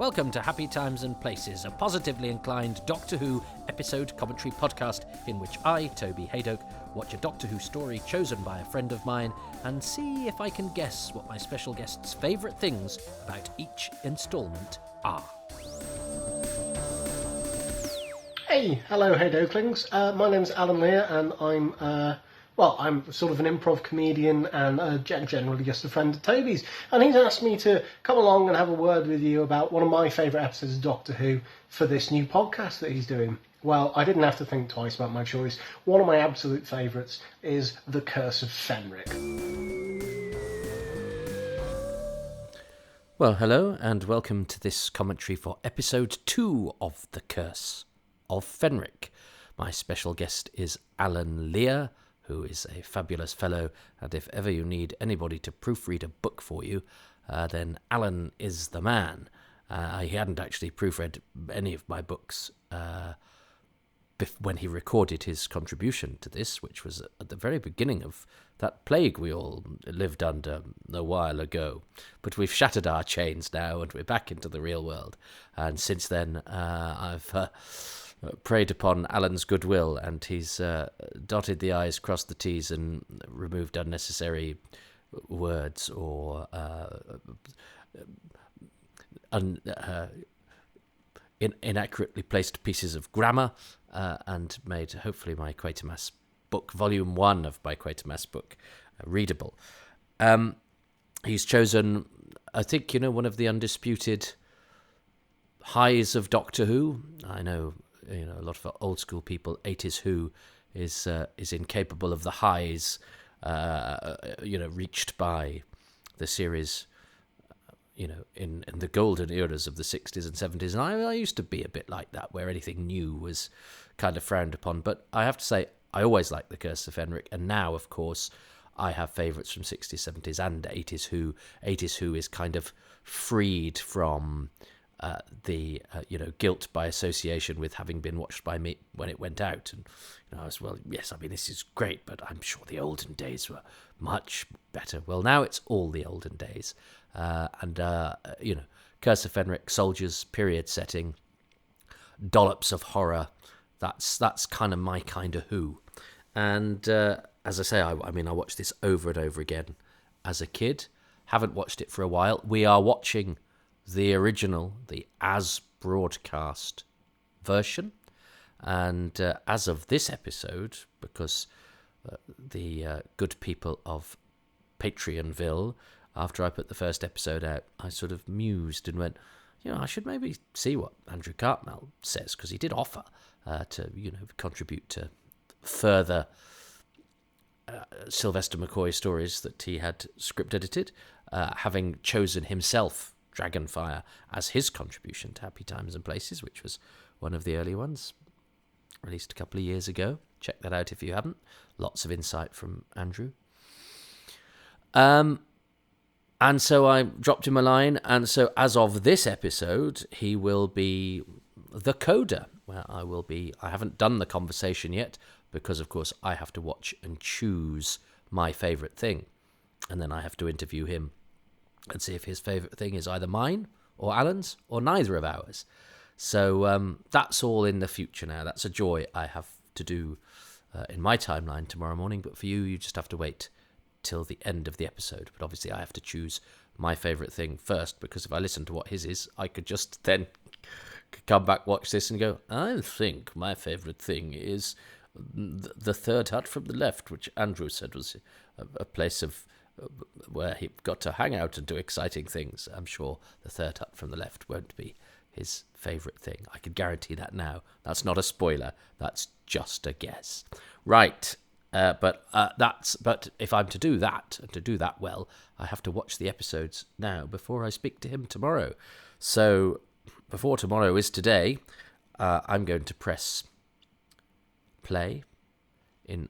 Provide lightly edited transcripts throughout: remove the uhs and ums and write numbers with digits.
Welcome to Happy Times and Places, a positively inclined Doctor Who episode commentary podcast in which I, Toby Hadoke, watch a Doctor Who story chosen by a friend of mine and see if I can guess what my special guest's favourite things about each instalment are. Hey, hello Hadokelings. My name's Allan Lear and I'm sort of an improv comedian and generally just a friend of Toby's. And he's asked me to come along and have a word with you about one of my favourite episodes of Doctor Who for this new podcast that he's doing. Well, I didn't have to think twice about my choice. One of my absolute favourites is The Curse of Fenric. Well, hello and welcome to this commentary for episode 2 of The Curse of Fenric. My special guest is Allan Lear, who is a fabulous fellow, and if ever you need anybody to proofread a book for you, then Allan is the man. He hadn't actually proofread any of my books when he recorded his contribution to this, which was at the very beginning of that plague we all lived under a while ago. But we've shattered our chains now, and we're back into the real world. And since then, I've preyed upon Alan's goodwill, and he's dotted the I's, crossed the T's, and removed unnecessary words or inaccurately placed pieces of grammar, and made, hopefully, my Quatermass book, Volume 1 of my Quatermass book, readable. He's chosen, I think, one of the undisputed highs of Doctor Who. I know, a lot of old school people, 80s Who is incapable of the highs, reached by the series, in the golden eras of the 60s and 70s. And I used to be a bit like that, where anything new was kind of frowned upon. But I have to say, I always liked The Curse of Fenric. And now, of course, I have favourites from 60s, 70s and 80s Who. 80s Who is kind of freed from the guilt by association with having been watched by me when it went out. And I was, this is great, but I'm sure the olden days were much better. Well, now it's all the olden days. Curse of Fenric, soldiers, period setting, dollops of horror. That's kind of my kind of Who. And as I say, I watched this over and over again as a kid. Haven't watched it for a while. We are watching the original, the as broadcast version. And as of this episode, because the good people of Patreonville, after I put the first episode out, I sort of mused and went, I should maybe see what Andrew Cartmel says, because he did offer to, contribute to further Sylvester McCoy stories that he had script edited, having chosen himself Dragonfire as his contribution to Happy Times and Places, which was one of the early ones, released a couple of years ago. Check that out if you haven't. Lots of insight from Andrew. And so I dropped him a line, and so as of this episode, he will be the coder, where I haven't done the conversation yet, because, of course, I have to watch and choose my favourite thing, and then I have to interview him and see if his favourite thing is either mine or Alan's or neither of ours. So that's all in the future now. That's a joy I have to do in my timeline tomorrow morning. But for you just have to wait till the end of the episode. But obviously I have to choose my favourite thing first, because if I listen to what his is, I could just then come back, watch this and go, I think my favourite thing is the third hut from the left, which Andrew said was a place of where he got to hang out and do exciting things. I'm sure the third hut from the left won't be his favourite thing. I can guarantee that now. That's not a spoiler. That's just a guess. Right. But if I'm to do that, and to do that well, I have to watch the episodes now before I speak to him tomorrow. So before tomorrow is today, I'm going to press play in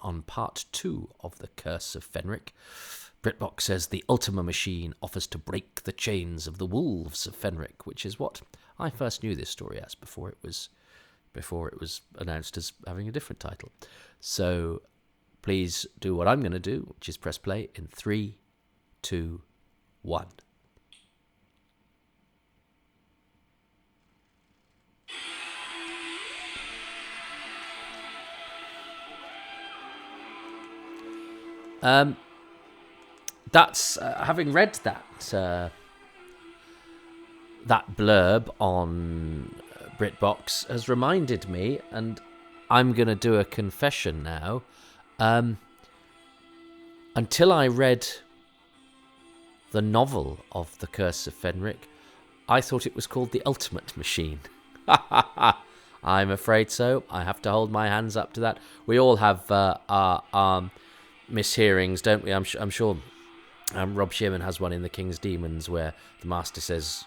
on part 2 of The Curse of Fenric. BritBox says the Ultima machine offers to break the chains of the wolves of Fenric, which is what I first knew this story as before it was announced as having a different title. So please do what I'm going to do, which is press play in 3, 2, 1. That's having read that blurb on BritBox has reminded me, and I'm going to do a confession now. Until I read the novel of The Curse of Fenric, I thought it was called The Ultimate Machine. I'm afraid so. I have to hold my hands up to that. We all have our mishearings, don't we? I'm sure Rob Shearman has one in The King's Demons where the Master says,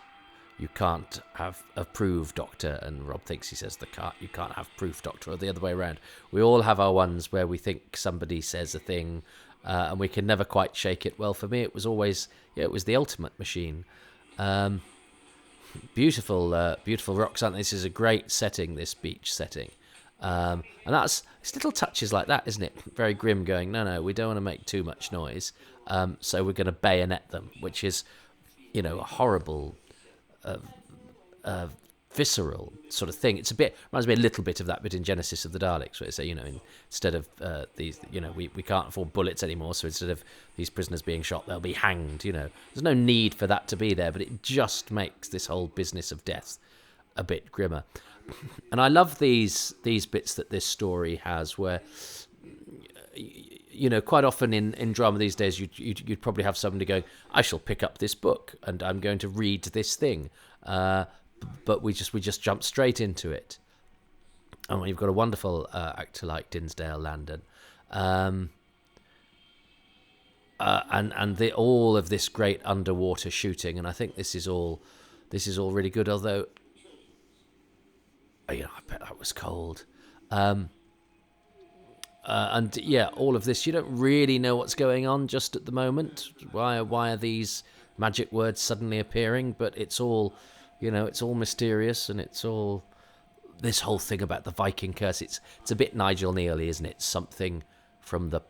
"You can't have a proof, Doctor," and Rob thinks he says, "You can't have proof, Doctor," or the other way around. We all have our ones where we think somebody says a thing and we can never quite shake it. Well, for me, it was always, it was The Ultimate Machine. Beautiful rocks, aren't they? This is a great setting, this beach setting. And it's little touches like that, isn't it? Very grim, going, no, we don't want to make too much noise, so we're going to bayonet them, which is, a horrible, visceral sort of thing. Reminds me a little bit of that bit in Genesis of the Daleks, where they say, instead of these, we can't afford bullets anymore, so instead of these prisoners being shot, they'll be hanged. There's no need for that to be there, but it just makes this whole business of death a bit grimmer. And I love these bits that this story has, where quite often in drama these days, you'd probably have somebody going, "I shall pick up this book and I'm going to read this thing," but we just jump straight into it. And you've got a wonderful actor like Dinsdale Landon, and all of this great underwater shooting, and I think this is all really good. Although, I bet that was cold. And all of this, you don't really know what's going on just at the moment. Why are these magic words suddenly appearing? But it's all, it's all mysterious, and it's all this whole thing about the Viking curse. It's a bit Nigel Neely, isn't it? Something from the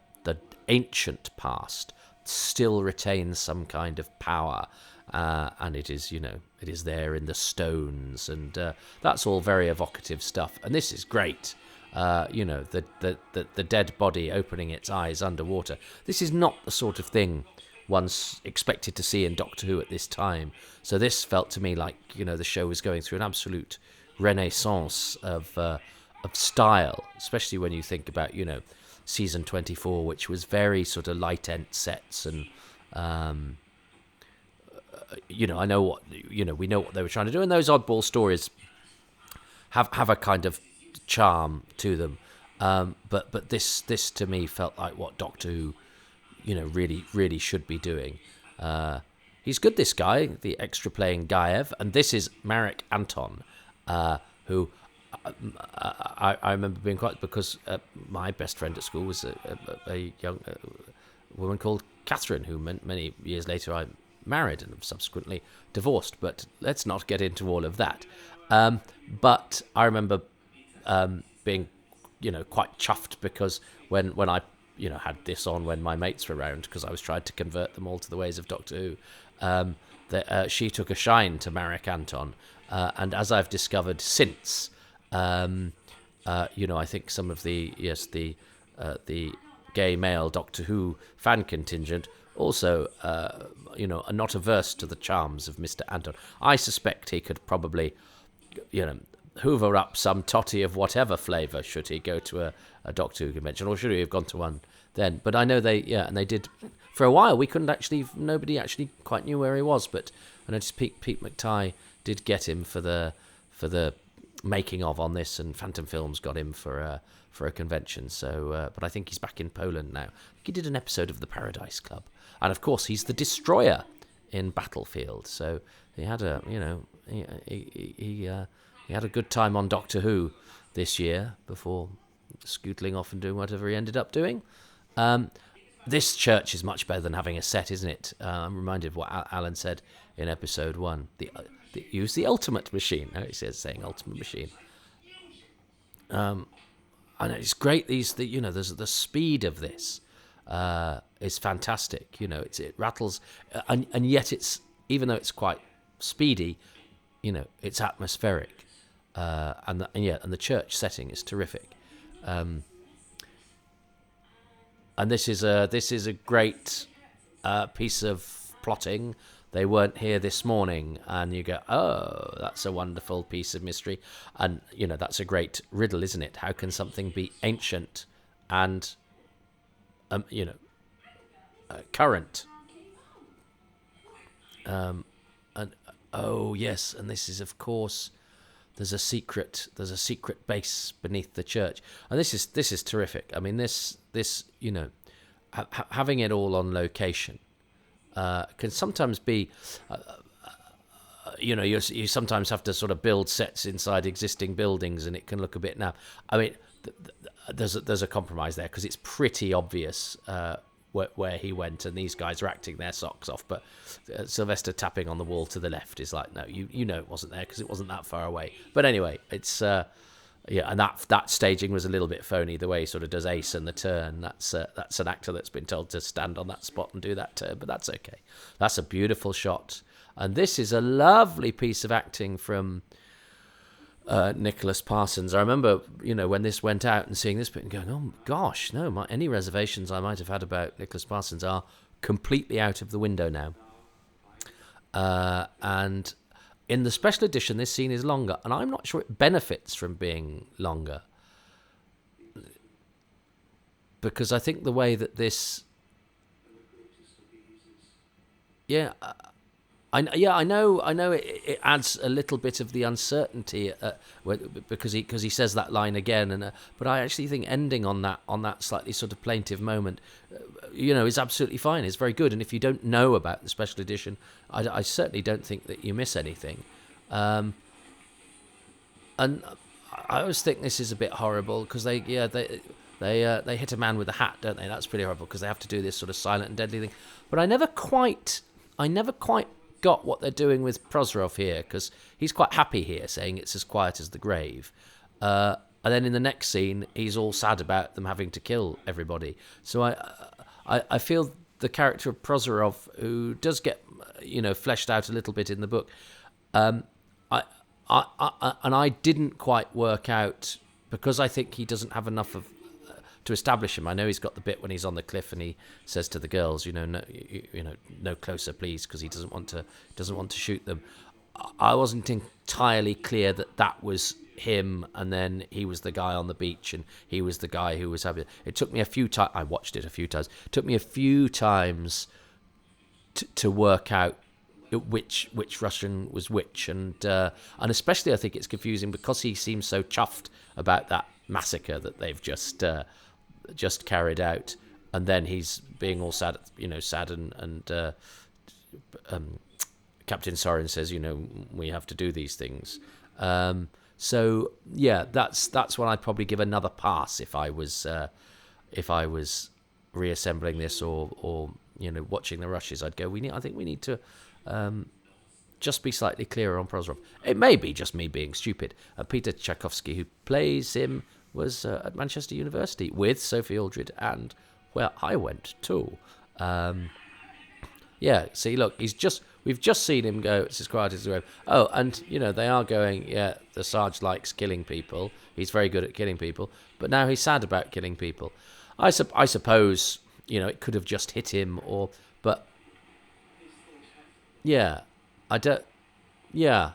ancient past still retains some kind of power, and it is, it is there in the stones, and that's all very evocative stuff. And this is great. The dead body opening its eyes underwater. This is not the sort of thing one's expected to see in Doctor Who at this time. So this felt to me like, the show was going through an absolute renaissance of style, especially when you think about, season 24, which was very sort of light end sets, and I know what, we know what they were trying to do, and those oddball stories have a kind of charm to them, but this to me felt like what Doctor Who really should be doing. He's good, this guy, the extra playing Gaev, and this is Marek Anton, who I remember being quite, because my best friend at school was a young woman called Catherine, who many years later I married and subsequently divorced, but let's not get into all of that. But I remember being, quite chuffed, because when I, had this on when my mates were around, because I was trying to convert them all to the ways of Doctor Who, she took a shine to Marek Anton, and as I've discovered since, I think some of the gay male Doctor Who fan contingent also, are not averse to the charms of Mr. Anton. I suspect he could probably, hoover up some totty of whatever flavour should he go to a Doctor Who convention, or should he have gone to one then. But I know they did, for a while nobody actually quite knew where he was, but I noticed Pete McTighe did get him for the making of on this, and Phantom Films got him for a convention. So, but I think he's back in Poland now. I think he did an episode of the Paradise Club, and of course he's the Destroyer in Battlefield. So he had he had a good time on Doctor Who this year before scootling off and doing whatever he ended up doing. This church is much better than having a set, isn't it? I'm reminded of what Alan said in episode 1. Use the ultimate machine. No, he says saying ultimate machine. I know it's great. There's the speed of this is fantastic. It rattles, and yet it's, even though it's quite speedy, it's atmospheric, and the church setting is terrific. and this is a great piece of plotting. They weren't here this morning, and you go, oh, that's a wonderful piece of mystery, and that's a great riddle, isn't it? How can something be ancient and current? And oh yes, and this is of course there's a secret base beneath the church, and this is terrific. I mean, this having it all on location can sometimes be, you sometimes have to sort of build sets inside existing buildings, and it can look a bit. Now, I mean, there's a compromise there, because it's pretty obvious where he went, and these guys are acting their socks off. But Sylvester tapping on the wall to the left is like, no, it wasn't there, because it wasn't that far away. But anyway, it's and that staging was a little bit phony. The way he sort of does Ace and the turn, that's an actor that's been told to stand on that spot and do that turn, but that's okay. That's a beautiful shot, and this is a lovely piece of acting from Nicholas Parsons. I remember, when this went out and seeing this bit and going, oh gosh, no, any reservations I might have had about Nicholas Parsons are completely out of the window now. And in the special edition, this scene is longer, and I'm not sure it benefits from being longer, because I think the way that this, I know it adds a little bit of the uncertainty because he says that line again, but I actually think ending on that slightly sort of plaintive moment, is absolutely fine. It's very good, and if you don't know about the special edition, I certainly don't think that you miss anything. And I always think this is a bit horrible, because they hit a man with a hat, don't they? That's pretty horrible, because they have to do this sort of silent and deadly thing. But I never quite got what they're doing with Proserov here, because he's quite happy here, saying it's as quiet as the grave. And then in the next scene, he's all sad about them having to kill everybody. So I feel the character of Proserov, who does get fleshed out a little bit in the book, I didn't quite work out, because I think he doesn't have enough of to establish him. I know he's got the bit when he's on the cliff and he says to the girls, no closer, please, because he doesn't want to shoot them. I wasn't entirely clear that was him, and then he was the guy on the beach, and he was the guy who was having. It took me a few times. I watched it a few times. It took me a few times to work out which Russian was which, and especially I think it's confusing because he seems so chuffed about that massacre that they've just carried out, and then he's being all sad, and Captain Sorin says, we have to do these things. So yeah, that's when I'd probably give another pass if I was reassembling this or watching the rushes. I'd go, I think we need to just be slightly clearer on Proserov. It may be just me being stupid. Peter Tchaikovsky, who plays him, was at Manchester University with Sophie Aldred, and where I went too. See, look, we've just seen him go, it's as quiet as the grave. Oh, and, they are going, the Sarge likes killing people. He's very good at killing people. But now he's sad about killing people. I suppose, it could have just hit him but, yeah, I don't, yeah.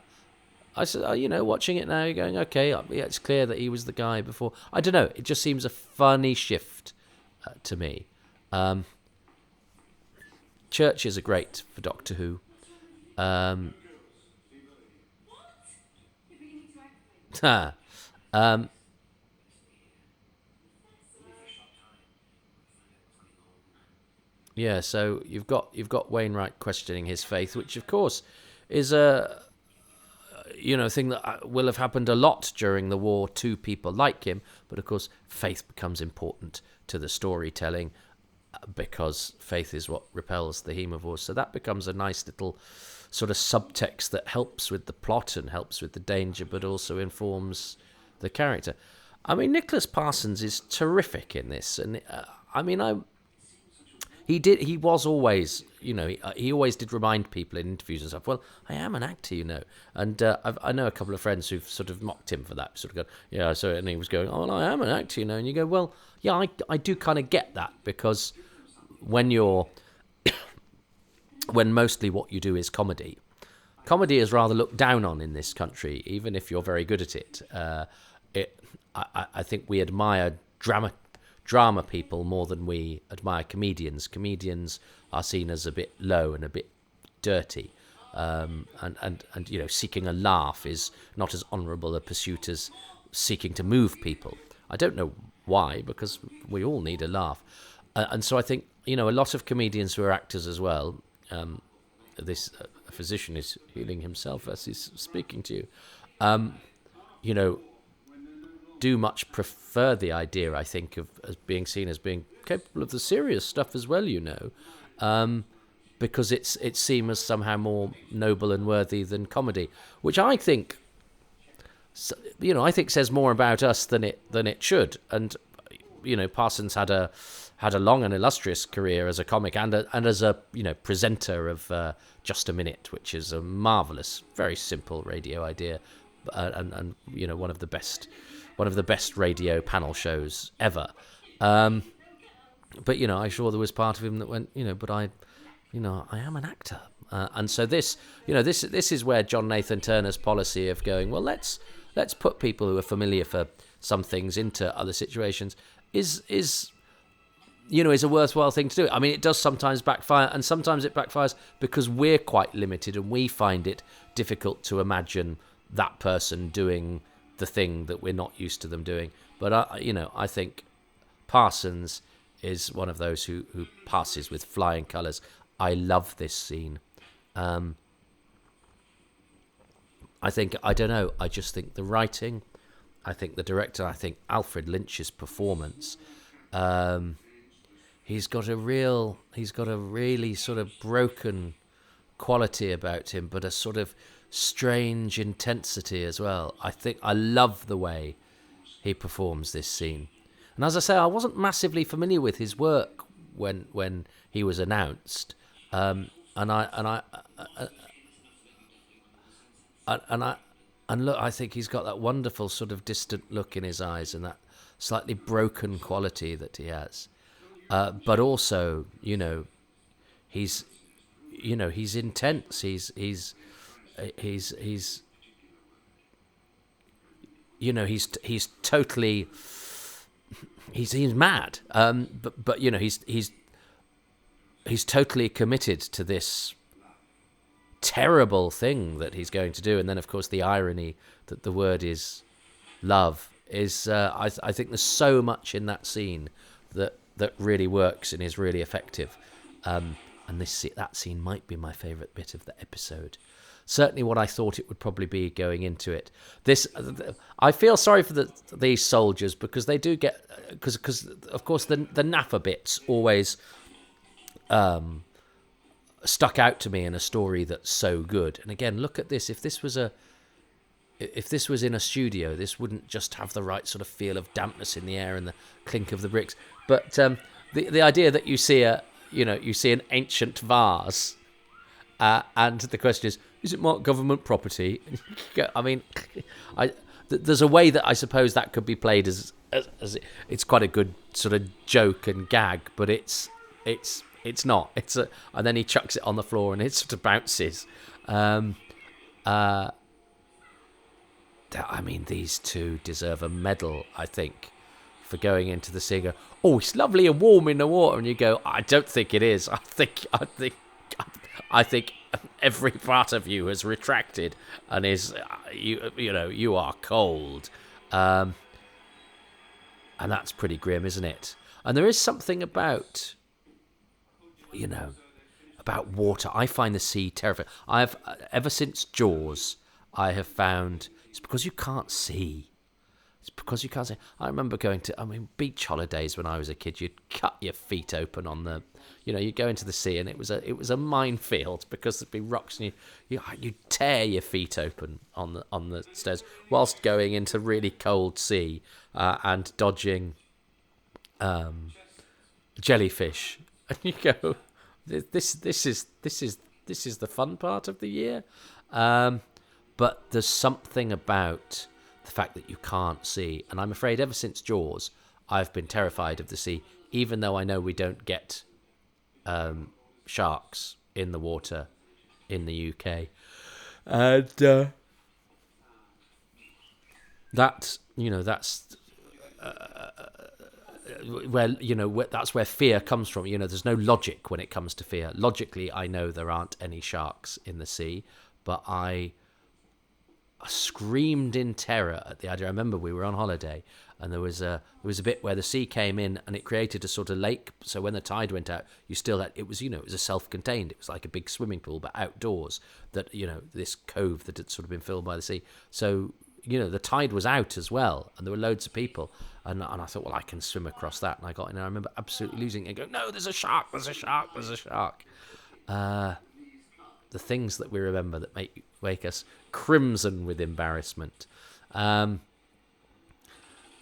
I said, watching it now, you're going, okay, it's clear that he was the guy before. I don't know. It just seems a funny shift to me. Churches are great for Doctor Who. Yeah, so you've got Wainwright questioning his faith, which of course is a thing that will have happened a lot during the war to people like him. But of course, faith becomes important to the storytelling because faith is what repels the Hemivores. So that becomes a nice little sort of subtext that helps with the plot and helps with the danger, but also informs the character. I mean, Nicholas Parsons is terrific in this, and He was always, he always did remind people in interviews and stuff, well, I am an actor. And I know a couple of friends who've sort of mocked him for that, sort of go, yeah, so, and he was going, oh, well, I am an actor, and you go, well, yeah, I do kind of get that, because when when mostly what you do is comedy is rather looked down on in this country, even if you're very good at it. I think we admire drama people more than we admire comedians. Comedians are seen as a bit low and a bit dirty, and seeking a laugh is not as honourable a pursuit as seeking to move people. I don't know why, because we all need a laugh, and so I think a lot of comedians who are actors as well. This physician is healing himself as he's speaking to you. Do much prefer the idea, I think, of as being seen as being capable of the serious stuff as well, because it seems somehow more noble and worthy than comedy, which I think says more about us than it should. And Parsons had a long and illustrious career as a comic and as a presenter of Just a Minute, which is a marvelous, very simple radio idea, and one of the best radio panel shows ever. But I'm sure there was part of him that went, but I am an actor, and so this is where John Nathan Turner's policy of going, well, let's put people who are familiar for some things into other situations is a worthwhile thing to do. I mean, it does sometimes backfire, and sometimes it backfires because we're quite limited and we find it difficult to imagine that person doing the thing that we're not used to them doing. But I think Parsons is one of those who passes with flying colours. I love this scene. I just think the writing, I think the director, I think Alfred Lynch's performance. He's got a really sort of broken quality about him, but a sort of strange intensity as well. I love the way he performs this scene. And as I say, I wasn't massively familiar with his work when he was announced. And look, I think he's got that wonderful sort of distant look in his eyes and that slightly broken quality that he has. But also, he's intense. He's totally, he's mad. But he's totally committed to this terrible thing that he's going to do. And then, of course, the irony that the word is love is, I think there's so much in that scene that really works and is really effective. And that scene might be my favourite bit of the episode. Certainly what I thought it would probably be going into it. I feel sorry for these soldiers because they do get, because of course the napper bits always stuck out to me in a story that's so good. And again, look at this. If this was in a studio, this wouldn't just have the right sort of feel of dampness in the air and the clink of the bricks. But the idea that you see an ancient vase, and the question is it marked government property? I mean, there's a way that I suppose that could be played as it's quite a good sort of joke and gag, but it's not. And then he chucks it on the floor and it sort of bounces. I mean, these two deserve a medal, I think, for going into the sea and go, oh, it's lovely and warm in the water, and you go, I don't think it is. I think every part of you has retracted and is you are cold, and that's pretty grim, isn't it? And there is something about water. I find the sea terrifying. I've ever since Jaws, I have found it's because you can't see. I remember going to, beach holidays when I was a kid. You'd cut your feet open on the, you'd go into the sea and it was a minefield because there'd be rocks and you'd tear your feet open on the stairs whilst going into really cold sea and dodging jellyfish and you go, this is the fun part of the year. But there's something about the fact that you can't see, and I'm afraid ever since Jaws, I've been terrified of the sea, even though I know we don't get sharks in the water in the UK. And that's that's where fear comes from. There's no logic when it comes to fear. Logically, I know there aren't any sharks in the sea, but I screamed in terror at the idea. I remember we were on holiday, and there was a bit where the sea came in and it created a sort of lake. So when the tide went out, you still had, it was a self-contained. It was like a big swimming pool, but outdoors. That this cove that had sort of been filled by the sea. So the tide was out as well, and there were loads of people. And I thought, well, I can swim across that. And I got in, and I remember absolutely losing it and going, no, there's a shark, there's a shark, there's a shark. The things that we remember that make us crimson with embarrassment. And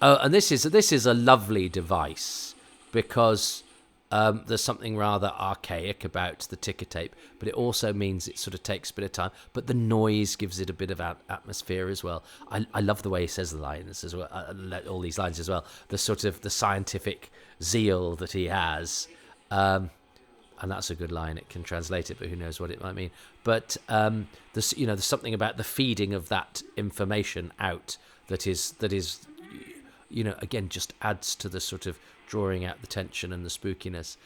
this is a lovely device, because there's something rather archaic about the ticker tape, but it also means it sort of takes a bit of time. But the noise gives it a bit of atmosphere as well. I love the way he says the lines as well, all these lines as well. The sort of the scientific zeal that he has. And that's a good line. It can translate it, but who knows what it might mean. But there's something about the feeding of that information out that is again, just adds to the sort of drawing out the tension and the spookiness.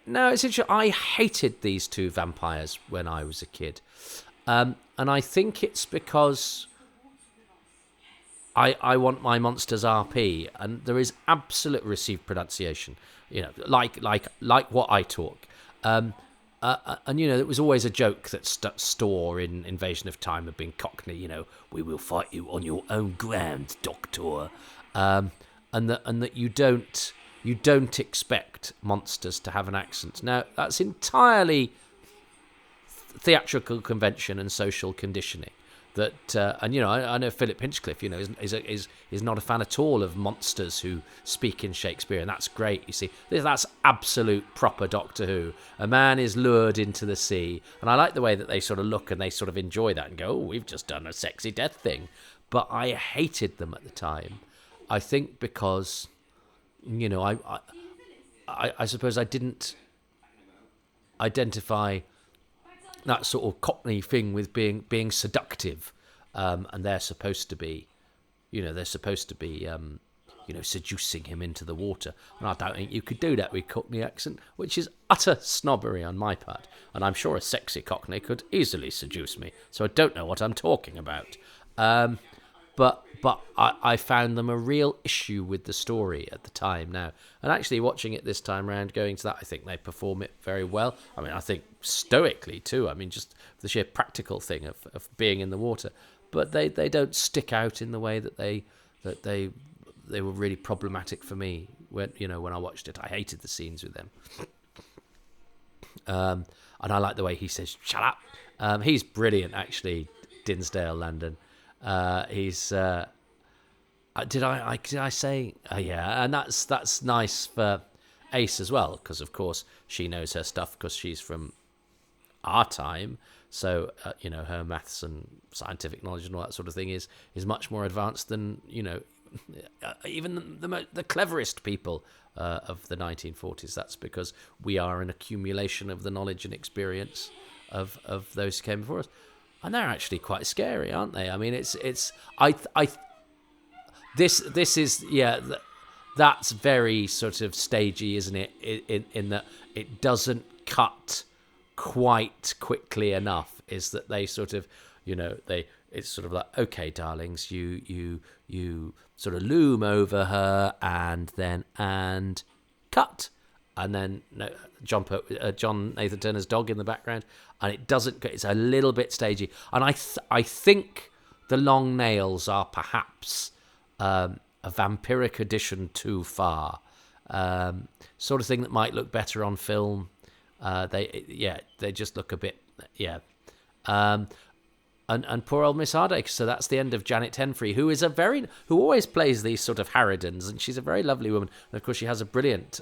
No, it's interesting. I hated these two vampires when I was a kid, and I think it's because I want my monsters RP, and there is absolute received pronunciation, like what I talk. And it was always a joke that Storr in Invasion of Time had been Cockney. We will fight you on your own ground, Doctor. And that you don't expect monsters to have an accent. Now that's entirely theatrical convention and social conditioning. That I know Philip Hinchcliffe, is not a fan at all of monsters who speak in Shakespeare, and that's great. You see, that's absolute proper Doctor Who. A man is lured into the sea, and I like the way that they sort of look and they sort of enjoy that and go, "Oh, we've just done a sexy death thing." But I hated them at the time. I think because, I suppose I didn't identify that sort of Cockney thing with being seductive, and they're supposed to be seducing him into the water. And I don't think you could do that with Cockney accent, which is utter snobbery on my part. And I'm sure a sexy Cockney could easily seduce me. So I don't know what I'm talking about. But I found them a real issue with the story at the time now. And actually watching it this time around, going to that, I think they perform it very well. I mean, I think stoically too. I mean, just the sheer practical thing of being in the water. But they don't stick out in the way that they were really problematic for me when I watched it. I hated the scenes with them. And I like the way he says, "Shut up." He's brilliant, actually, Dinsdale Landon. He's did I say yeah, and that's nice for Ace as well, because of course she knows her stuff because she's from our time, so her maths and scientific knowledge and all that sort of thing is much more advanced than even the cleverest people of the 1940s. That's because we are an accumulation of the knowledge and experience of those who came before us. And they're actually quite scary, aren't they? I mean, this is that's very sort of stagey, isn't it? In that it doesn't cut quite quickly enough. Is that they sort of, it's sort of like, okay, darlings, you sort of loom over her and cut. And then John Nathan Turner's dog in the background, and it doesn't. It's a little bit stagey, and I think the long nails are perhaps a vampiric addition too far, sort of thing that might look better on film. They just look a bit and poor old Miss Hadoke. So that's the end of Janet Henfrey, who always plays these sort of harridans, and she's a very lovely woman. And of course, she has a brilliant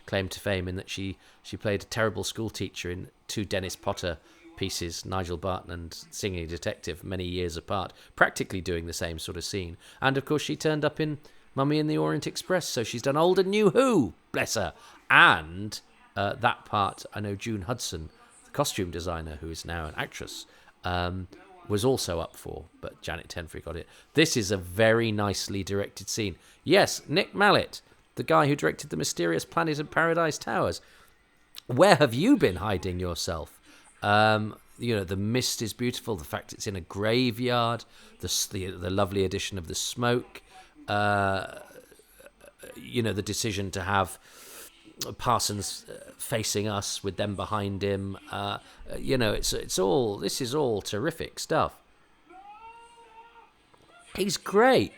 claim to fame in that she played a terrible school teacher in 2 Dennis Potter pieces, Nigel Barton and Singing Detective, many years apart, practically doing the same sort of scene. And of course, she turned up in Mummy and the Orient Express, so she's done Old and New Who, bless her. And that part, I know June Hudson, the costume designer, who is now an actress, was also up for, but Janet Henfrey got it. This is a very nicely directed scene. Yes, Nick Mallet, the guy who directed The Mysterious Planet and Paradise Towers. Where have you been hiding yourself? The mist is beautiful. The fact it's in a graveyard, the lovely addition of the smoke, the decision to have Parsons facing us with them behind him. This is all terrific stuff. He's great.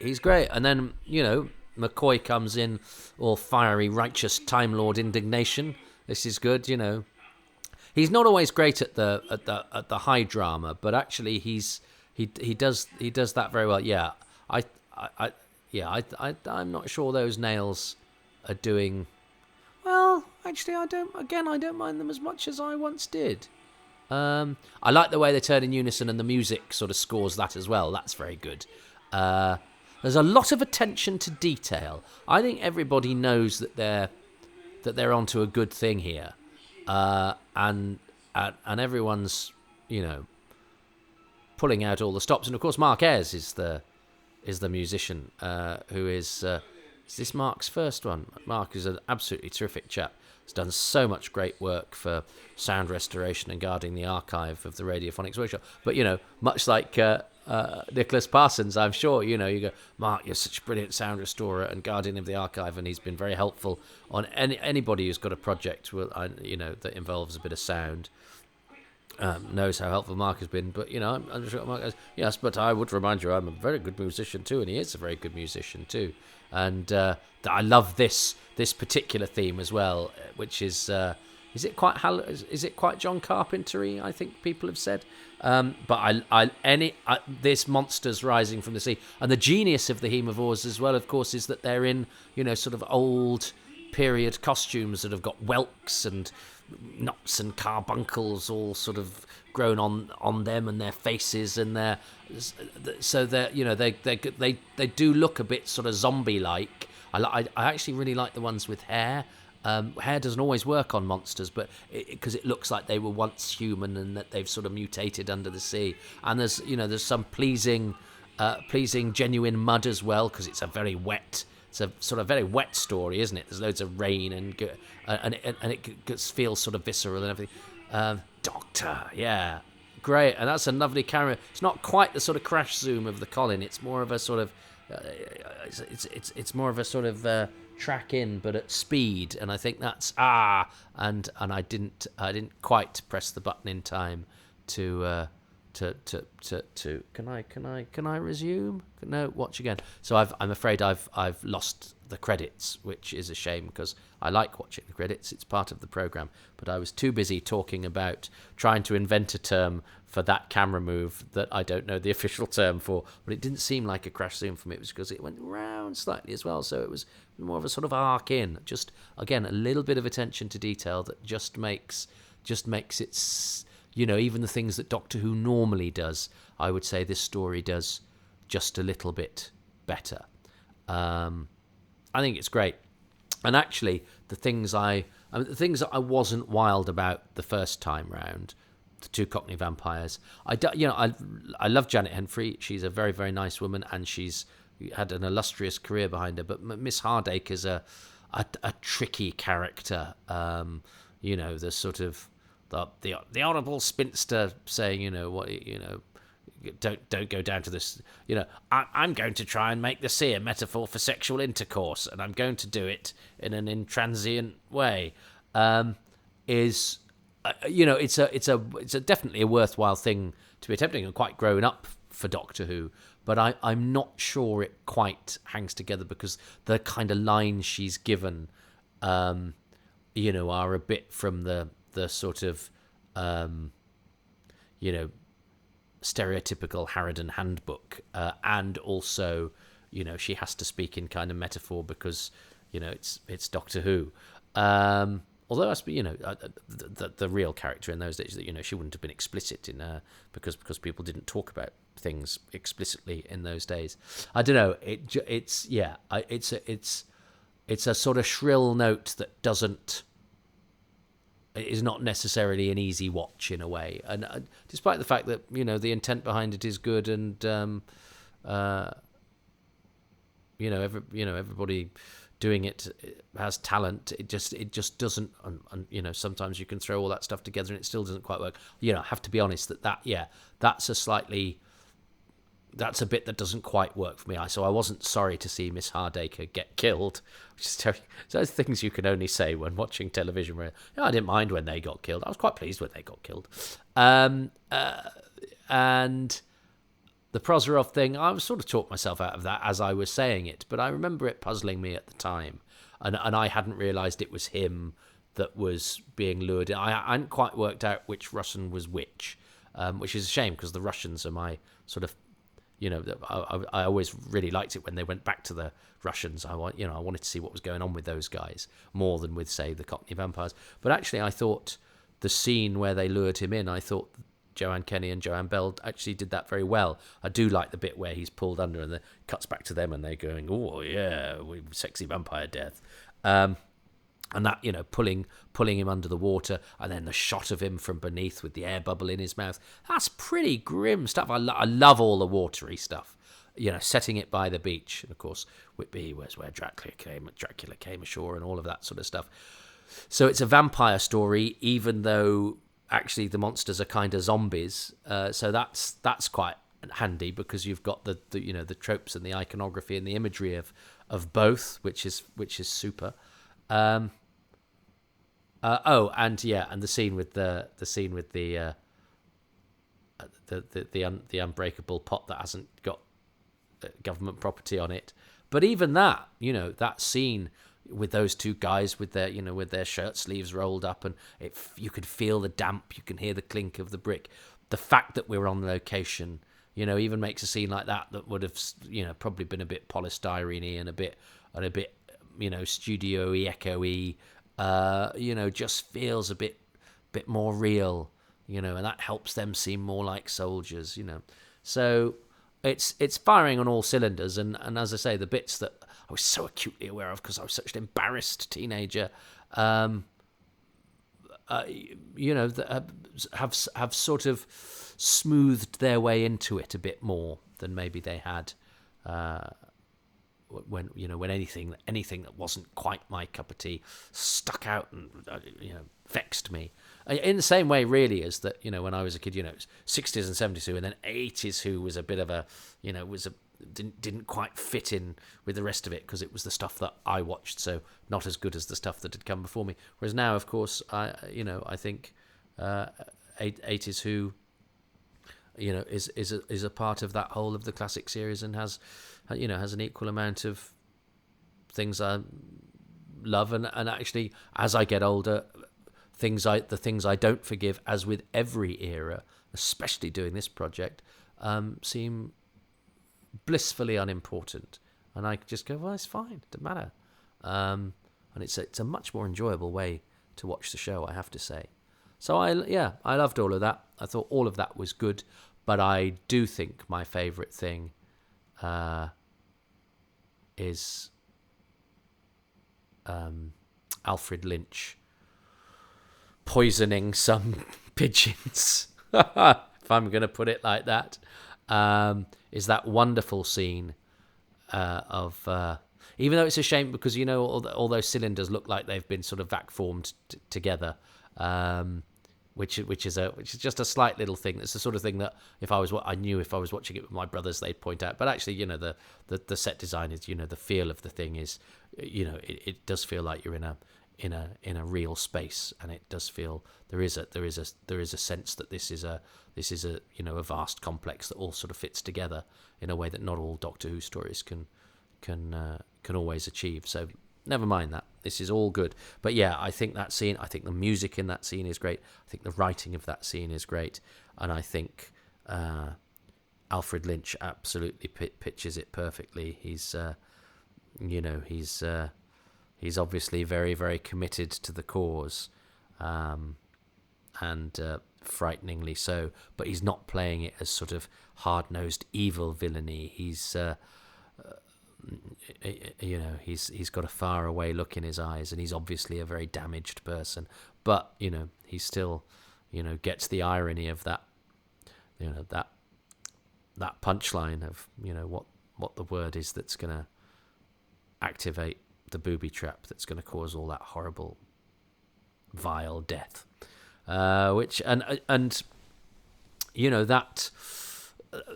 And then, McCoy comes in, all fiery, righteous Time Lord indignation. This is good, He's not always great at the high drama, but actually he does that very well. Yeah, I'm not sure those nails are doing well. Actually, I don't mind them as much as I once did. I like the way they turn in unison, and the music sort of scores that as well. That's very good. There's a lot of attention to detail. I think everybody knows that they're onto a good thing here. And everyone's, pulling out all the stops. And of course, Mark Ayres is the musician, who is this Mark's first one? Mark is an absolutely terrific chap. He's done so much great work for sound restoration and guarding the archive of the Radiophonics Workshop. But, much like Nicholas Parsons, I'm sure, you go, Mark, you're such a brilliant sound restorer and guardian of the archive, and he's been very helpful on anybody who's got a project that involves a bit of sound. Knows how helpful Mark has been, but I'm sure Mark goes, yes, but I would remind you I'm a very good musician too, and he is a very good musician too. And I love this particular theme as well, which is it quite John Carpenter-y, I think people have said. But this Monsters Rising from the Sea, and the genius of the Heme of Oz as well, of course, is that they're in sort of old period costumes that have got whelks and knots and carbuncles all sort of grown on them and their faces, and they do look a bit sort of zombie like. I actually really like the ones with hair. Hair doesn't always work on monsters, but because it looks like they were once human and that they've sort of mutated under the sea. And there's some pleasing genuine mud as well, because it's a very wet. It's a sort of very wet story, isn't it? There's loads of rain and it feels sort of visceral and everything. Doctor, yeah, great, and that's a lovely camera. It's not quite the sort of crash zoom of the Colin. It's more of a sort of it's more of a sort of track in, but at speed. And I think that's and I didn't quite press the button in time to can I resume? No, watch again. So I'm afraid I've lost the credits, which is a shame because I like watching the credits. It's part of the program, but I was too busy talking about trying to invent a term for that camera move that I don't know the official term for, but it didn't seem like a crash zoom for me. It was because it went round slightly as well, so it was more of a sort of arc in. Just again, a little bit of attention to detail that just makes it. Even the things that Doctor Who normally does, I would say this story does just a little bit better. I think it's great. And actually, the things that I wasn't wild about the first time round, the 2 Cockney vampires, I love Janet Henfrey. She's a very, very nice woman, and she's had an illustrious career behind her. But Miss Hadoke is a tricky character. The sort of the honourable spinster saying, don't go down to this. I'm going to try and make the sea a metaphor for sexual intercourse, and I'm going to do it in an intransient way. It's definitely a worthwhile thing to be attempting, and quite grown up for Doctor Who. But I'm not sure it quite hangs together, because the kind of lines she's given, are a bit from the sort of, stereotypical Harridan handbook, and also, she has to speak in kind of metaphor because, it's Doctor Who. Although the real character in those days, she wouldn't have been explicit in because people didn't talk about things explicitly in those days. I don't know. It's a sort of shrill note that is not necessarily an easy watch in a way, and despite the fact that the intent behind it is good, and everybody doing it has talent, it just doesn't, and sometimes you can throw all that stuff together and it still doesn't quite work. I have to be honest that's a bit that doesn't quite work for me. So I wasn't sorry to see Miss Hadoke get killed. Those things you can only say when watching television. Where I didn't mind when they got killed. I was quite pleased when they got killed. And the Proserov thing, I sort of talked myself out of that as I was saying it, but I remember it puzzling me at the time, and I hadn't realised it was him that was being lured. I hadn't quite worked out which Russian was which is a shame because the Russians are my sort of, I always really liked it when they went back to the Russians. I wanted to see what was going on with those guys more than with, say, the Cockney vampires. But actually, I thought the scene where they lured him in, I thought Joanne Kenny and Joanne Bell actually did that very well. I do like the bit where he's pulled under and then cuts back to them and they're going, "Oh yeah, sexy vampire death," and that pulling him under the water, and then the shot of him from beneath with the air bubble in his mouth. That's pretty grim stuff. I love all the watery stuff. Setting it by the beach, and of course Whitby was where Dracula came ashore, and all of that sort of stuff. So it's a vampire story, even though actually the monsters are kind of zombies, so that's quite handy because you've got the the tropes and the iconography and the imagery of both, which is super. And the scene with the unbreakable pot that hasn't got government property on it. But even that, that scene with those two guys with their shirt sleeves rolled up, and you could feel the damp, you can hear the clink of the brick. The fact that we're on location, even makes a scene like that would have, probably been a bit polystyrene-y and a bit studio-y, echo-y, just feels a bit more real, and that helps them seem more like soldiers, So it's firing on all cylinders, and as I say, the bits that I was so acutely aware of because I was such an embarrassed teenager, have sort of smoothed their way into it a bit more than maybe they had when anything that wasn't quite my cup of tea stuck out and vexed me. In the same way, really, as that when I was a kid, it was 60s and 70s Who, and then 80s Who was a bit of a didn't quite fit in with the rest of it because it was the stuff that I watched, so not as good as the stuff that had come before me. Whereas now, of course, I think 80s Who is a part of that whole of the classic series and has an equal amount of things I love, and actually as I get older, the things I don't forgive, as with every era, especially doing this project, seem blissfully unimportant, and I just go, well, it's fine, it doesn't matter, and it's a much more enjoyable way to watch the show, I have to say. So I loved all of that. I thought all of that was good, but I do think my favourite thing is Alfred Lynch poisoning some pigeons, if I'm going to put it like that, is that wonderful scene of even though it's a shame because all those cylinders look like they've been sort of vac formed together, which is just a slight little thing. It's the sort of thing that if I was watching it with my brothers, they'd point out. But actually, the set design is, the feel of the thing is, it does feel like you're in a real space, and it does feel there is a sense that this is a a vast complex that all sort of fits together in a way that not all Doctor Who stories can always achieve. So never mind that. This is all good. But yeah, I think that scene, I think the music in that scene is great. I think the writing of that scene is great. And I think Alfred Lynch absolutely pitches it perfectly. He's he's obviously very, very committed to the cause, and frighteningly so. But he's not playing it as sort of hard-nosed evil villainy. He's he's got a far-away look in his eyes, and he's obviously a very damaged person. But he still gets the irony of that that punchline of what the word is that's going to activate the booby trap that's going to cause all that horrible, vile death. Which that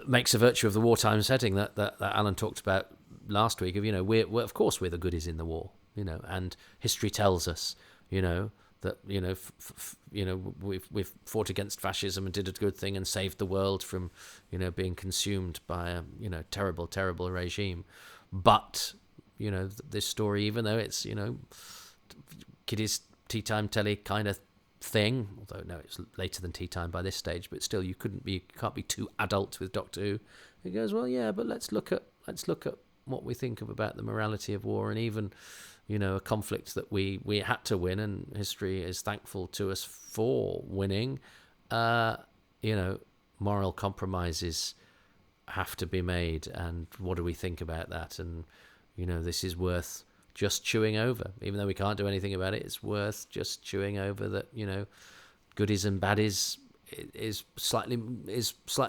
makes a virtue of the wartime setting that Alan talked about last week. Of we're of course we're the goodies in the war, and history tells us, that we've fought against fascism and did a good thing and saved the world from being consumed by a terrible regime. But this story, even though it's kiddies tea time telly kind of thing, although no, it's later than tea time by this stage, but still you can't be too adult with Doctor Who. He goes, well, yeah, but let's look at what we think about the morality of war, and even a conflict that we had to win, and history is thankful to us for winning. Moral compromises have to be made, and what do we think about that? And this is worth just chewing over, even though we can't do anything about it. It's worth just chewing over that goodies and baddies is slightly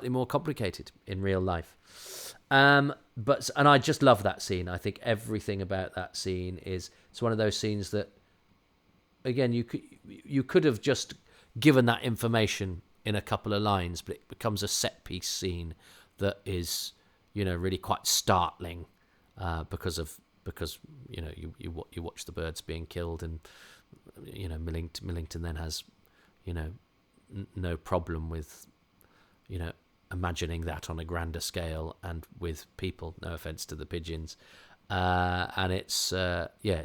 more complicated in real life. And I just love that scene. I think everything about that scene it's one of those scenes that, again, you could have just given that information in a couple of lines, but it becomes a set piece scene that is really quite startling, because you watch the birds being killed, and Millington then has no problem with imagining that on a grander scale and with people. No offense to the pigeons, and it's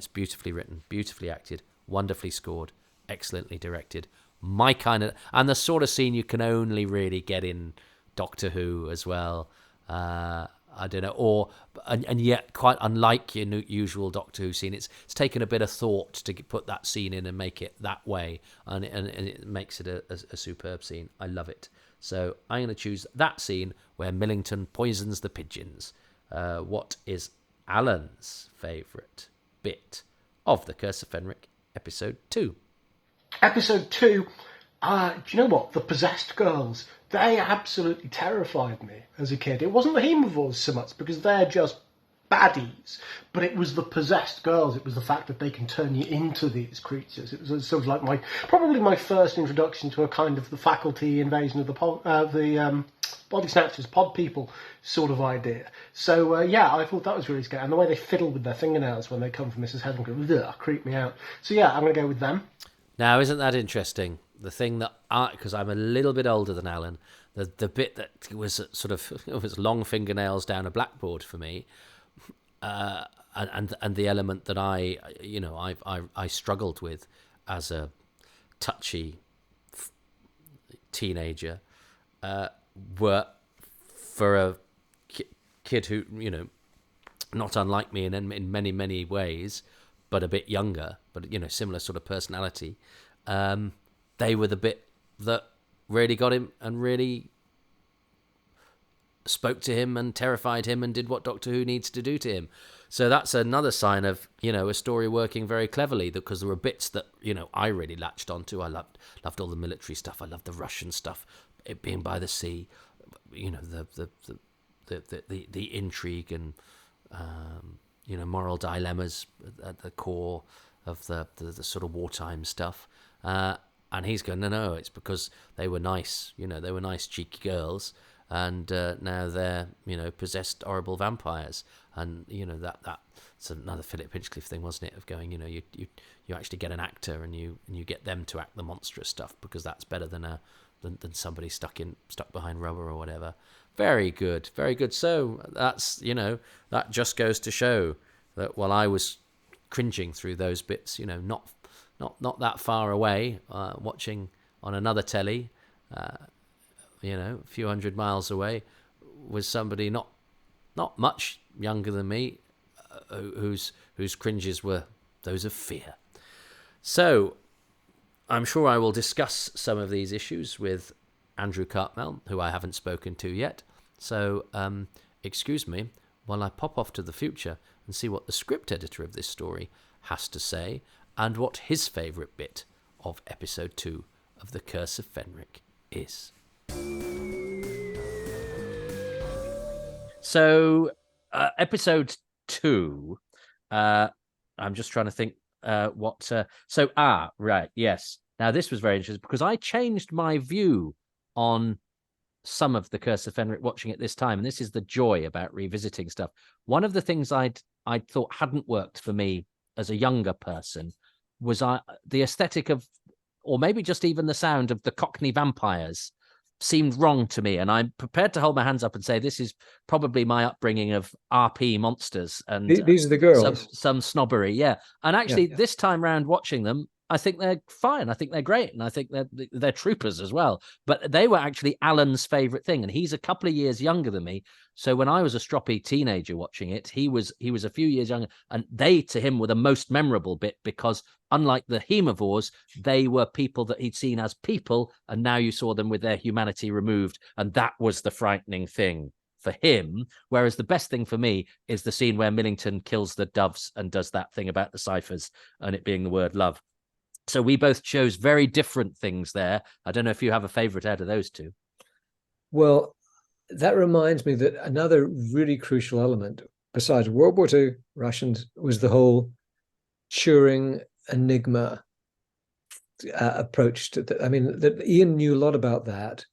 beautifully written, beautifully acted, wonderfully scored, excellently directed. My kind of, and the sort of scene you can only really get in Doctor Who as well. I don't know, and yet quite unlike your usual Doctor Who scene, it's taken a bit of thought to put that scene in and make it that way, and it makes it a superb scene. I love it. So I'm going to choose that scene where Millington poisons the pigeons. What is Alan's favourite bit of the Curse of Fenric, episode 2? Episode 2, do you know what? The possessed girls, they absolutely terrified me as a kid. It wasn't the Haemovores so much, because they're just baddies, but it was the possessed girls. It was the fact that they can turn you into these creatures. It was sort of like probably my first introduction to a kind of the faculty invasion of the body snatchers, pod people sort of idea. So I thought that was really scary, and the way they fiddle with their fingernails when they come from Mrs. Headland creeped me out. So yeah, I'm going to go with them. Now, isn't that interesting? The thing that because I'm a little bit older than Alan, the bit that was sort of it was long fingernails down a blackboard for me. And the element that I struggled with as a touchy teenager, were for a kid who not unlike me in many ways, but a bit younger, but similar sort of personality. They were the bit that really got him and really spoke to him and terrified him and did what Doctor Who needs to do to him. So that's another sign of a story working very cleverly, because there were bits that I really latched onto. I loved all the military stuff. I loved the Russian stuff, it being by the sea, the intrigue and moral dilemmas at the core of the sort of wartime stuff. And he's going, no, it's because they were nice, they were nice cheeky girls. And now they're, possessed horrible vampires, and that's another Philip Hinchcliffe thing, wasn't it? Of going, you actually get an actor and you get them to act the monstrous stuff, because that's better than somebody stuck behind rubber or whatever. Very good, very good. So that's that just goes to show that while I was cringing through those bits, not that far away, watching on another telly. a few hundred miles away, was somebody not much younger than me, whose cringes were those of fear. So I'm sure I will discuss some of these issues with Andrew Cartmel, who I haven't spoken to yet. So excuse me while I pop off to the future and see what the script editor of this story has to say and what his favourite bit of episode 2 of The Curse of Fenric is. So, episode 2, I'm just trying to think what... right, yes. Now, this was very interesting because I changed my view on some of The Curse of Fenric watching it this time, and this is the joy about revisiting stuff. One of the things I'd thought hadn't worked for me as a younger person was the aesthetic of, or maybe just even the sound of the Cockney vampires seemed wrong to me, and I'm prepared to hold my hands up and say this is probably my upbringing of RP monsters and these are the girls. Some snobbery, yeah. And actually, this time round watching them, I think they're fine. I think they're great, and I think they're troopers as well. But they were actually Alan's favourite thing, and he's a couple of years younger than me. So when I was a stroppy teenager watching it, he was a few years younger, and they to him were the most memorable bit because unlike the Hemivores, they were people that he'd seen as people, and now you saw them with their humanity removed, and that was the frightening thing for him. Whereas the best thing for me is the scene where Millington kills the doves and does that thing about the ciphers and it being the word love. So we both chose very different things there. I don't know if you have a favourite out of those two. Well, that reminds me that another really crucial element, besides World War II, Russians, was the whole Turing Enigma approach to I mean, that Ian knew a lot about that,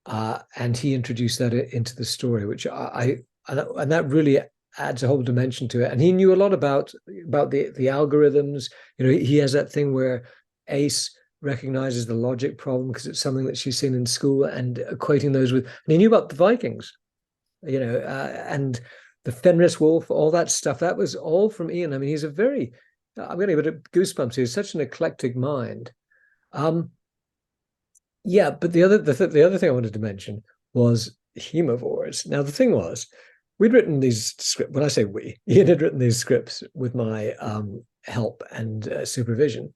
and he introduced that into the story, which and that really adds a whole dimension to it. And he knew a lot about the algorithms. He has that thing where Ace recognizes the logic problem because it's something that she's seen in school and equating those with. And he knew about the Vikings, and the Fenris Wolf, all that stuff. That was all from Ian. I mean, he's a very, I'm getting a bit of goosebumps. He's such an eclectic mind. Yeah, but the other thing I wanted to mention was Hemivores. Now the thing was, we'd written these scripts. When I say we, Ian had written these scripts with my help and supervision,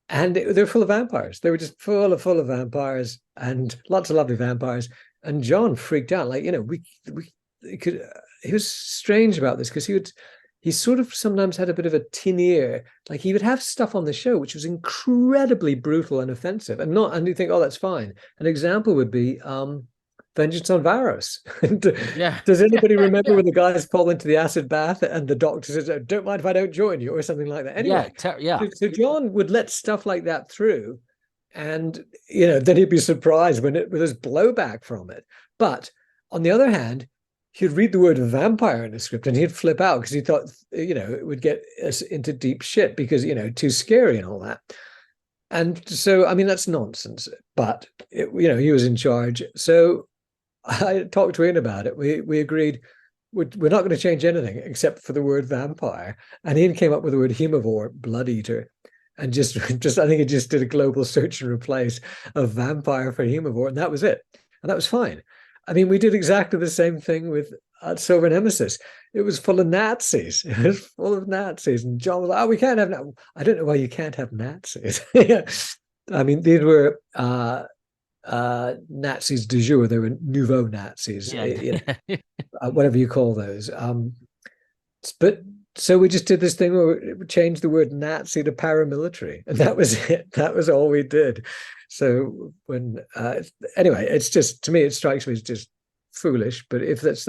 and they're full of vampires. They were just full of vampires and lots of lovely vampires. And John freaked out. Like, we could. He was strange about this because he sort of sometimes had a bit of a tin ear. Like he would have stuff on the show which was incredibly brutal and offensive, and you think, oh, that's fine. An example would be Vengeance on Varos. Yeah. Does anybody remember when the guys fall into the acid bath and the doctor says, "Don't mind if I don't join you," or something like that? Anyway, So John would let stuff like that through, and then he'd be surprised when there's blowback from it. But on the other hand, he'd read the word vampire in the script and he'd flip out because he thought, it would get us into deep shit because, too scary and all that. And so, I mean, that's nonsense, but he was in charge. So I talked to Ian about it. We agreed we're not going to change anything except for the word vampire. And Ian came up with the word Hemivore, blood eater. And just I think he just did a global search and replace of vampire for Hemivore. And that was it. And that was fine. I mean, we did exactly the same thing with Silver Nemesis. It was full of Nazis. It was full of Nazis. And John was like, "Oh, we can't have I don't know why you can't have Nazis." I mean, these were Nazis de jour. They were nouveau Nazis, whatever you call those. But so we just did this thing where we changed the word Nazi to paramilitary, and that was it. That was all we did. So when anyway, it's just, to me, it strikes me as just foolish. But if that's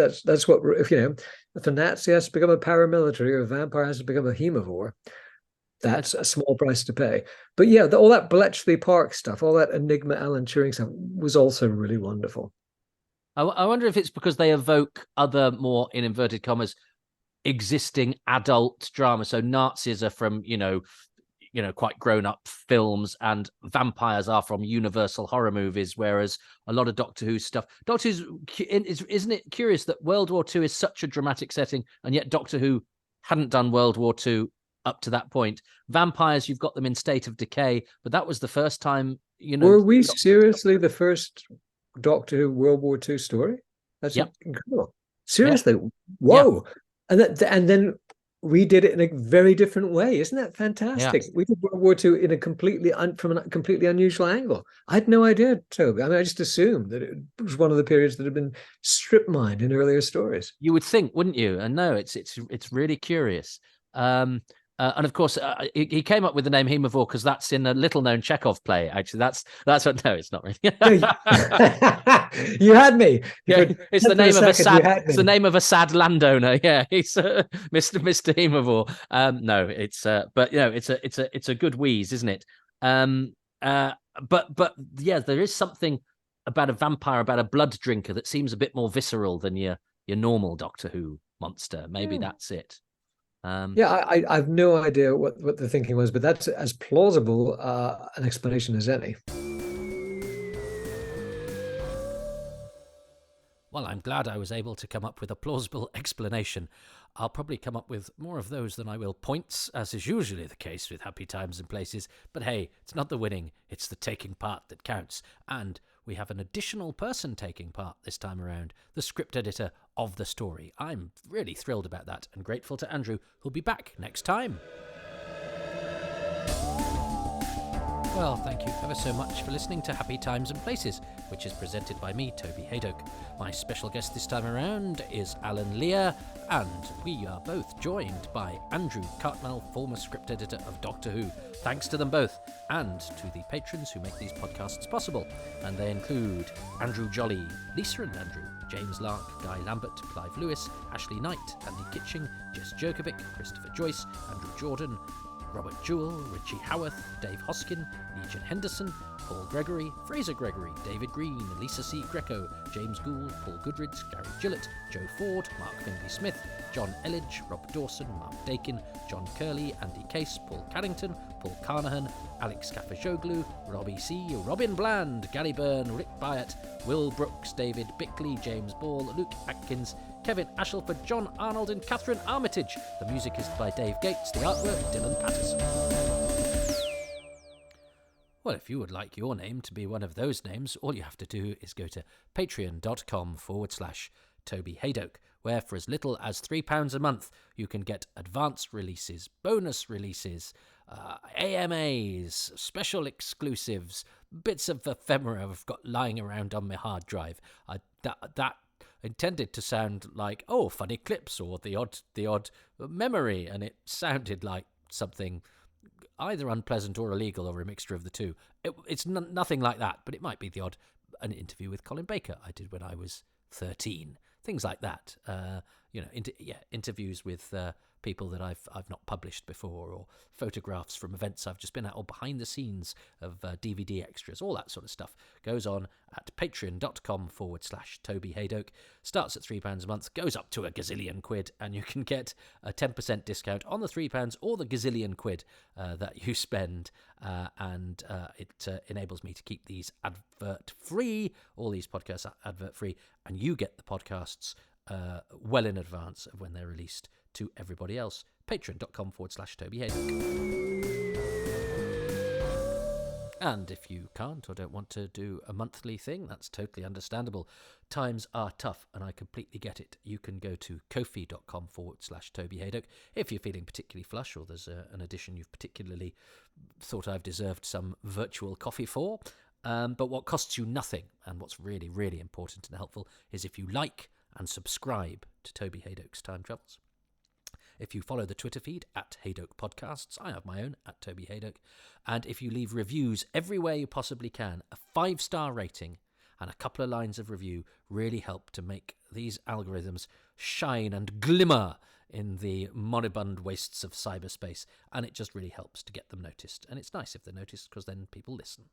what if a Nazi has to become a paramilitary or a vampire has to become a Hemivore, that's a small price to pay. But yeah, all that Bletchley Park stuff, all that Enigma Alan Turing stuff was also really wonderful. I wonder if it's because they evoke other more, in inverted commas, existing adult drama. So Nazis are from, quite grown-up films, and vampires are from Universal horror movies, whereas a lot of Doctor Who stuff... Doctor Who's... Isn't it curious that World War II is such a dramatic setting, and yet Doctor Who hadn't done World War II up to that point? Vampires, you've got them in State of Decay, but that was the first time, Were we seriously the first Doctor Who World War II story. That's incredible. Seriously, Yep. whoa! Yep. And then we did it in a very different way. Isn't that fantastic? Yeah. We did World War II in a from a completely unusual angle. I had no idea, Toby. I mean, I just assumed that it was one of the periods that had been strip mined in earlier stories. You would think, wouldn't you? And no, it's really curious. And of course, he came up with the name Hemivore because that's in a little-known Chekhov play. Actually, that's what. No, it's not really. You had me. Yeah, it's the name of a sad. It's the name of a sad landowner. Yeah, he's Mr. Hemivore. No, it's but you know, it's a good wheeze, isn't it? But yeah, there is something about a vampire, about a blood drinker that seems a bit more visceral than your normal Doctor Who monster. Maybe that's it. I have no idea what the thinking was, but that's as plausible an explanation as any. Well, I'm glad I was able to come up with a plausible explanation. I'll probably come up with more of those than I will points, as is usually the case with Happy Times and Places. But hey, it's not the winning, it's the taking part that counts. And we have an additional person taking part this time around, the script editor of the story. I'm really thrilled about that and grateful to Andrew, who'll be back next time. Well, thank you ever so much for listening to Happy Times and Places, which is presented by me, Toby Hadoke. My special guest this time around is Allan Lear, and we are both joined by Andrew Cartmel, former script editor of Doctor Who. Thanks to them both, and to the patrons who make these podcasts possible. And they include Andrew Jolly, Lisa and Andrew, James Lark, Guy Lambert, Clive Lewis, Ashley Knight, Andy Kitching, Jess Jerkovic, Christopher Joyce, Andrew Jordan, Robert Jewell, Richie Howarth, Dave Hoskin, Legion Henderson, Paul Gregory, Fraser Gregory, David Green, Lisa C. Greco, James Gould, Paul Goodridge, Gary Gillett, Joe Ford, Mark Findlay Smith, John Elledge, Rob Dawson, Mark Dakin, John Curley, Andy Case, Paul Carrington, Paul Carnahan, Alex Scafajoglu, Robbie C., Robin Bland, Gary Byrne, Rick Byatt, Will Brooks, David Bickley, James Ball, Luke Atkins, Kevin Ashelford, John Arnold and Catherine Armitage. The music is by Dave Gates, the artwork Dylan Patterson. Well, if you would like your name to be one of those names, all you have to do is go to patreon.com/Toby Hadoke, where for as little as £3 a month, you can get advanced releases, bonus releases, AMAs, special exclusives, bits of ephemera I've got lying around on my hard drive. That intended to sound like, oh, funny clips or the odd memory, and it sounded like something either unpleasant or illegal or a mixture of the two. It's nothing like that, but it might be an interview with Colin Baker I did when I was 13. Things like that. Interviews with people that I've not published before, or photographs from events I've just been at, or behind the scenes of DVD extras, all that sort of stuff goes on at patreon.com/Toby Hadoke. Starts at £3 a month, goes up to a gazillion quid, and you can get a 10% discount on the £3 or the gazillion quid that you spend, and it enables me to keep these advert-free, all these podcasts advert-free, and you get the podcasts well in advance of when they're released to everybody else. Patreon.com/Toby Hadoke. And if you can't or don't want to do a monthly thing, that's totally understandable. Times are tough, and I completely get it. You can go to ko-fi.com/Toby Hadoke if you're feeling particularly flush, or there's an edition you've particularly thought I've deserved some virtual coffee for. But what costs you nothing, and what's really, really important and helpful, is if you like and subscribe to Toby Hadoke's Time Travels. If you follow the Twitter feed at Hadoke Podcasts, I have my own at Toby Hadoke, and if you leave reviews everywhere you possibly can, a 5-star rating and a couple of lines of review really help to make these algorithms shine and glimmer in the moribund wastes of cyberspace, and it just really helps to get them noticed. And it's nice if they're noticed, because then people listen.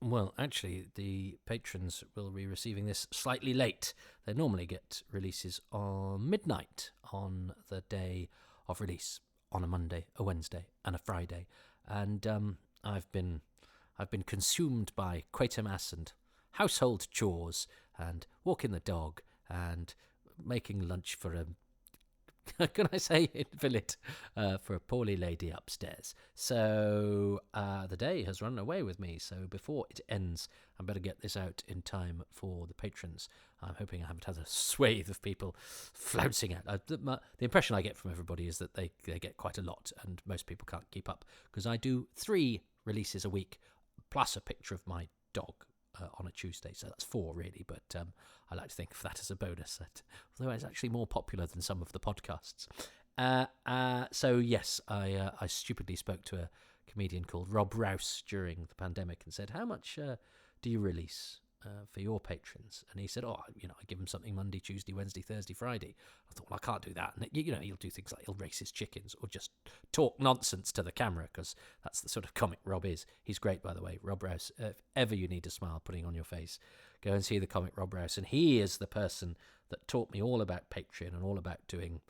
Well, actually, the patrons will be receiving this slightly late. They normally get releases on midnight on the day of release, on a Monday, a Wednesday, and a Friday. And I've been consumed by Quatermass and household chores and walking the dog and making lunch for a can I say invalid for a poorly lady upstairs. So the day has run away with me. So before it ends, I better get this out in time for the patrons. I'm hoping I haven't had a swathe of people flouncing out. The impression I get from everybody is that they get quite a lot, and most people can't keep up, because I do 3 releases a week, plus a picture of my dog on a Tuesday, so that's 4 really, but I like to think of that as a bonus, although it's actually more popular than some of the podcasts. So yes, I stupidly spoke to a comedian called Rob Rouse during the pandemic and said, how much do you release for your patrons? And he said, I give them something Monday, Tuesday, Wednesday, Thursday, Friday. I thought, well, I can't do that. And he'll do things like he'll race his chickens or just talk nonsense to the camera, because that's the sort of comic Rob is. He's great, by the way, Rob Rouse. If ever you need a smile putting on your face, go and see the comic Rob Rouse. And he is the person that taught me all about Patreon and all about doing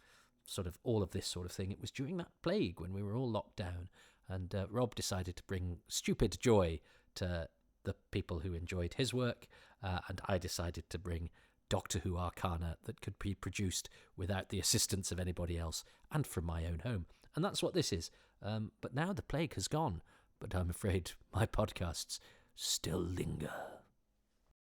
sort of all of this sort of thing. It was during that plague when we were all locked down, and Rob decided to bring stupid joy to the people who enjoyed his work, and I decided to bring Doctor Who Arcana that could be produced without the assistance of anybody else and from my own home. And that's what this is. But now the plague has gone, but I'm afraid my podcasts still linger.